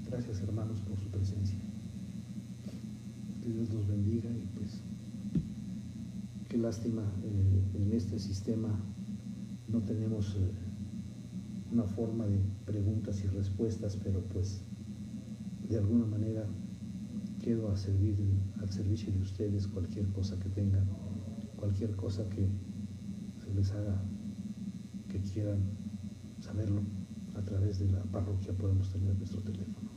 Gracias, hermanos, por su presencia. Que Dios los bendiga y pues qué lástima, en este sistema no tenemos una forma de preguntas y respuestas, pero pues de alguna manera quedo al servicio de ustedes, cualquier cosa que tengan, cualquier cosa que se les haga, que quieran saberlo, a través de la parroquia podemos tener nuestro teléfono.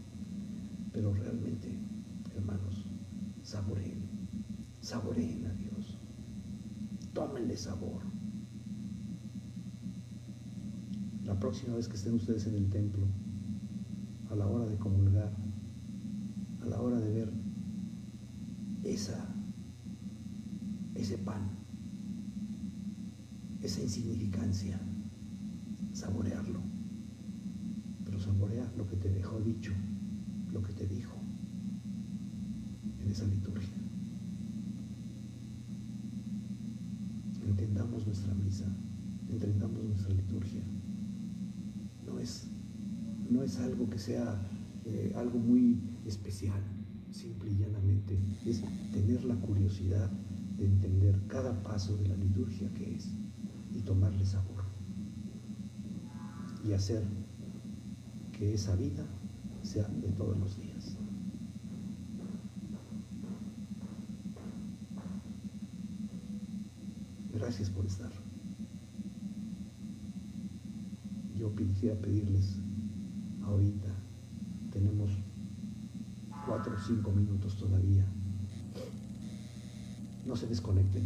Pero realmente, hermanos, saboreen a Dios, tómenle sabor. La próxima vez que estén ustedes en el templo, a la hora de comulgar, a la hora de ver ese pan, esa insignificancia, saborearlo, pero saborea lo que te dejó dicho, lo que te dijo en esa liturgia. Entendamos nuestra misa, entendamos nuestra liturgia. No es algo que sea algo muy especial, simple y llanamente es tener la curiosidad de entender cada paso de la liturgia que es y tomarle sabor y hacer que esa vida sea de todos los días. Gracias por estar. Yo quisiera pedirles ahorita, tenemos 4 o 5 minutos todavía, No se desconecten.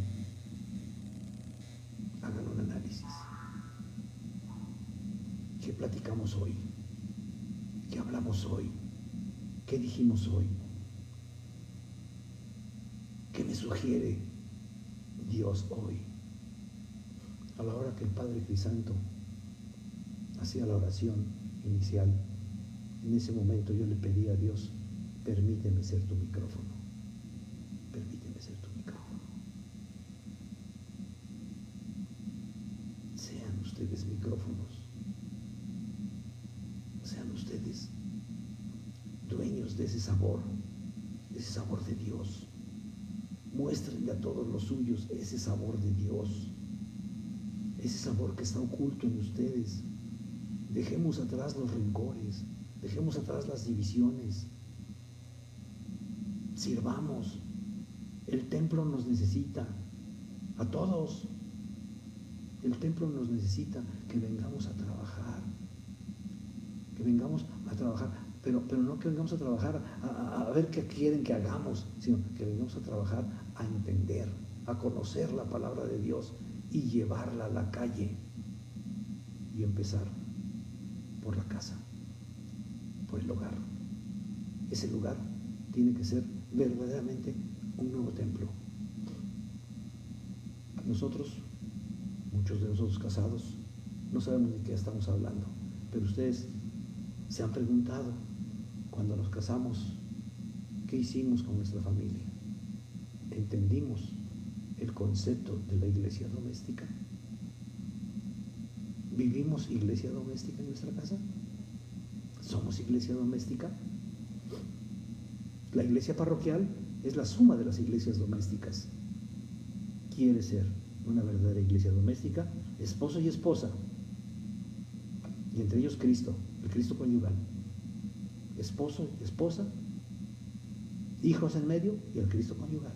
Hagan un análisis. ¿Qué platicamos hoy? ¿Qué hablamos hoy? ¿Qué dijimos hoy? ¿Qué me sugiere Dios hoy? A la hora que el Padre Crisanto hacía la oración inicial, en ese momento yo le pedí a Dios, permíteme ser tu micrófono. Permíteme ser tu micrófono. Sean ustedes micrófonos. Sean ustedes dueños de ese sabor de Dios. Muéstrenle a todos los suyos ese sabor de Dios, ese sabor que está oculto en ustedes. Dejemos atrás los rencores, dejemos atrás las divisiones. Sirvamos. El templo nos necesita, a todos. El templo nos necesita que vengamos a trabajar. Que vengamos a trabajar, pero no que vengamos a trabajar a ver qué quieren que hagamos, sino que vengamos a trabajar a entender, a conocer la palabra de Dios y llevarla a la calle y empezar por la casa, por el hogar. Ese lugar tiene que ser verdaderamente un nuevo templo. Nosotros, muchos de nosotros casados, no sabemos de qué estamos hablando, pero ustedes se han preguntado, cuando nos casamos, ¿qué hicimos con nuestra familia? ¿Entendimos el concepto de la iglesia doméstica? ¿Vivimos iglesia doméstica en nuestra casa? ¿Somos iglesia doméstica? La iglesia parroquial es la suma de las iglesias domésticas. ¿Quiere ser una verdadera iglesia doméstica? Esposo y esposa, y entre ellos Cristo, el Cristo conyugal. Esposo, esposa, hijos en medio y el Cristo conyugal.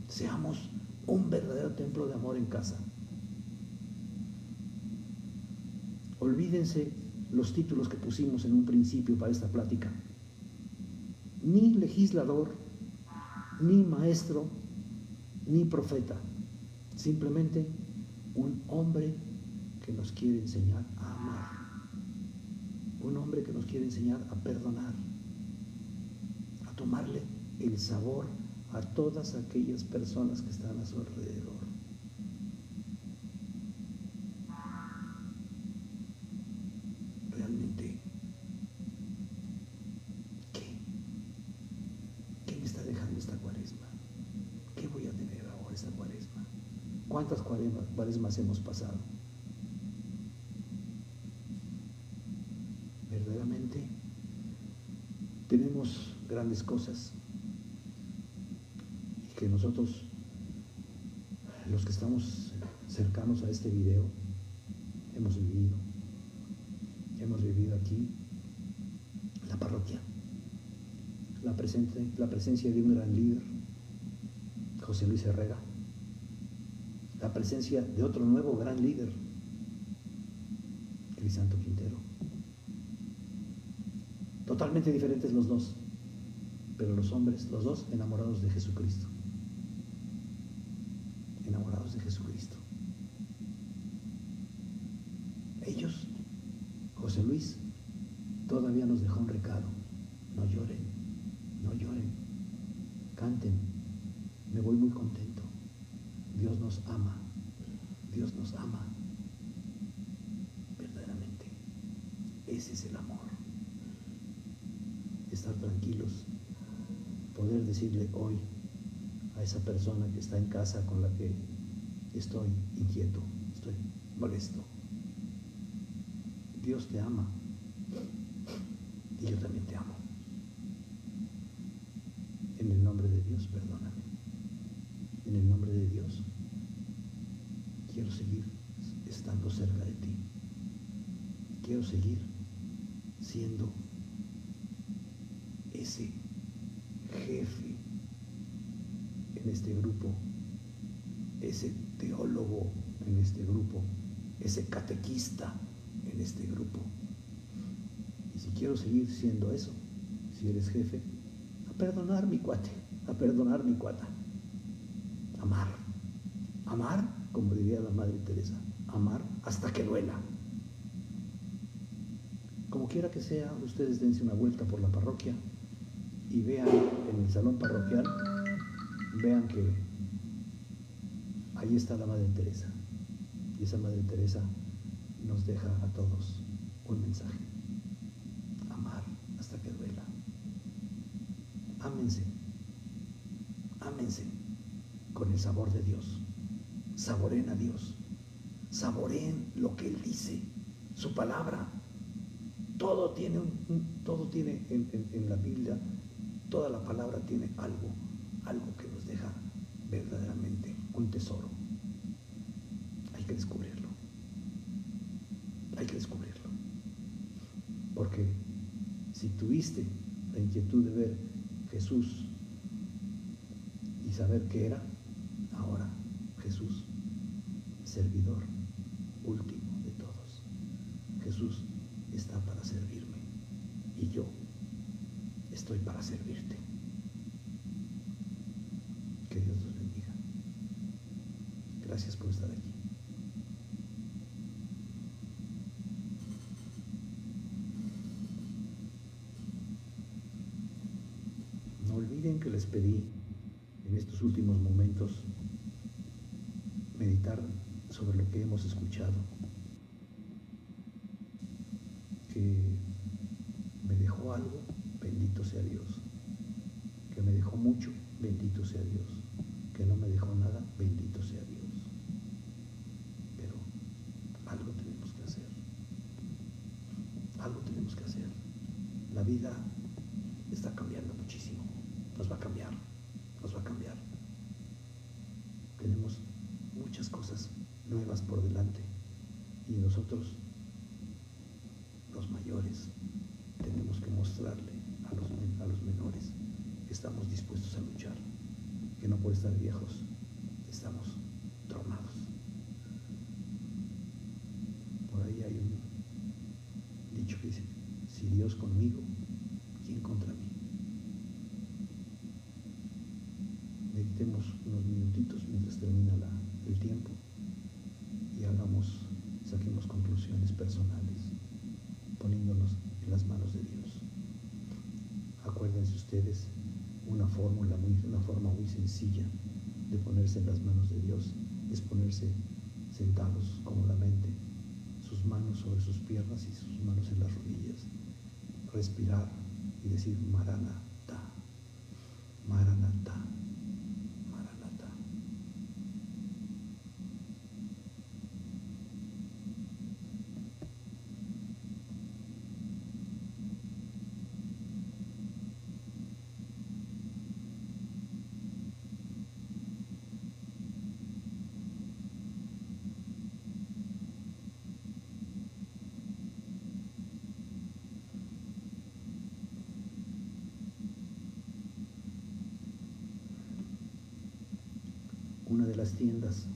Seamos un verdadero templo de amor en casa. Olvídense los títulos que pusimos en un principio para esta plática. Ni legislador, ni maestro, ni profeta. Simplemente un hombre que nos quiere enseñar a amar. Un hombre que nos quiere enseñar a perdonar, a tomarle el sabor a todas aquellas personas que están a su alrededor. Realmente, ¿qué me está dejando esta cuaresma? ¿Qué voy a tener ahora esta cuaresma? ¿Cuántas cuaresmas hemos pasado? Verdaderamente tenemos grandes cosas y que nosotros, los que estamos cercanos a este video, hemos vivido aquí la parroquia, la presencia de un gran líder, José Luis Herrera, la presencia de otro nuevo gran líder, Crisanto Quintero. Totalmente diferentes los dos, pero los hombres, los dos enamorados de Jesucristo. Enamorados de Jesucristo. Ellos, José Luis, todavía nos dejó un recado. No lloren, no lloren, canten. Me voy muy contento. Dios nos ama, Dios nos ama. Verdaderamente, ese es el amor. Estar tranquilos, poder decirle hoy a esa persona que está en casa con la que estoy inquieto, estoy molesto: Dios te ama y yo también te amo. En el nombre de Dios, perdóname. En el nombre de Dios, quiero seguir estando cerca de ti. Quiero seguir siendo ese jefe en este grupo, ese teólogo en este grupo, ese catequista en este grupo. Y si quiero seguir siendo eso, si eres jefe, a perdonar, mi cuate, a perdonar, mi cuata. Amar. Amar, como diría la Madre Teresa, amar hasta que duela. Como quiera que sea, ustedes dense una vuelta por la parroquia y vean en el salón parroquial, vean que ahí está la Madre Teresa. Y esa Madre Teresa nos deja a todos un mensaje. Amar hasta que duela. Ámense. Ámense con el sabor de Dios. Saboreen a Dios. Saboreen lo que Él dice, su palabra. Todo tiene en la Biblia, toda la palabra tiene algo que nos deja verdaderamente un tesoro. Hay que descubrirlo. Hay que descubrirlo. Porque si tuviste la inquietud de ver Jesús y saber qué era, ahora Jesús, servidor último de todos. Jesús está para servirme y yo estoy para servirte. Que Dios los bendiga. Gracias por estar aquí. No olviden que les pedí en estos últimos momentos meditar sobre lo que hemos escuchado, que me dejó algo, bendito sea Dios, que me dejó mucho, bendito sea Dios, que no me dejó nada, bendito sea Dios. Pero algo tenemos que hacer, algo tenemos que hacer. La vida está cambiando muchísimo, nos va a cambiar, nos va a cambiar. Tenemos muchas cosas nuevas por delante y nosotros, los mayores, tenemos que mostrarle a los menores que estamos dispuestos a luchar, que no por estar viejos estamos tronados. Por ahí hay un dicho que dice: si Dios conmigo, ¿quién contra mí? Meditemos unos minutitos mientras termina el tiempo y saquemos conclusiones personales, poniéndonos en las manos de Dios. Acuérdense ustedes, una forma muy sencilla de ponerse en las manos de Dios es ponerse sentados cómodamente, sus manos sobre sus piernas y sus manos en las rodillas, respirar y decir: Maranatha, Maranatha, Maranatha. Una de las tiendas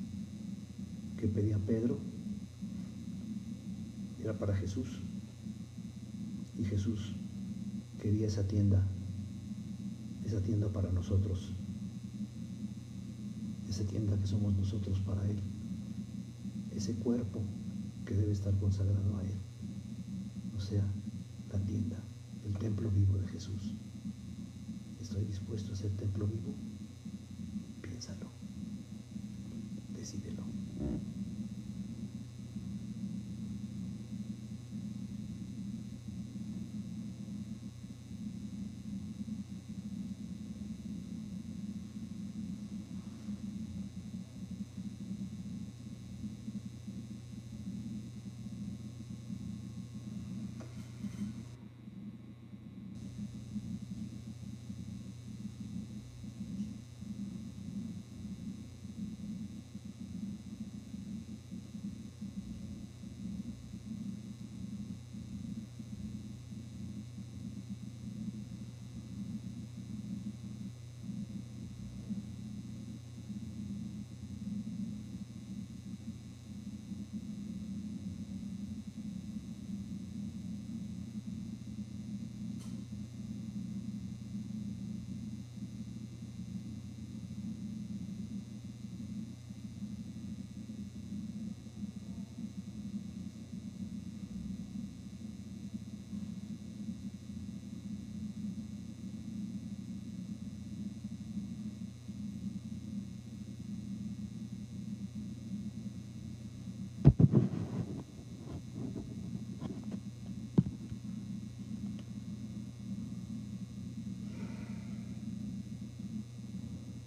que pedía Pedro era para Jesús, y Jesús quería esa tienda para nosotros, esa tienda que somos nosotros para Él, ese cuerpo que debe estar consagrado a Él, o sea, la tienda, el templo vivo de Jesús. ¿Estoy dispuesto a ser templo vivo?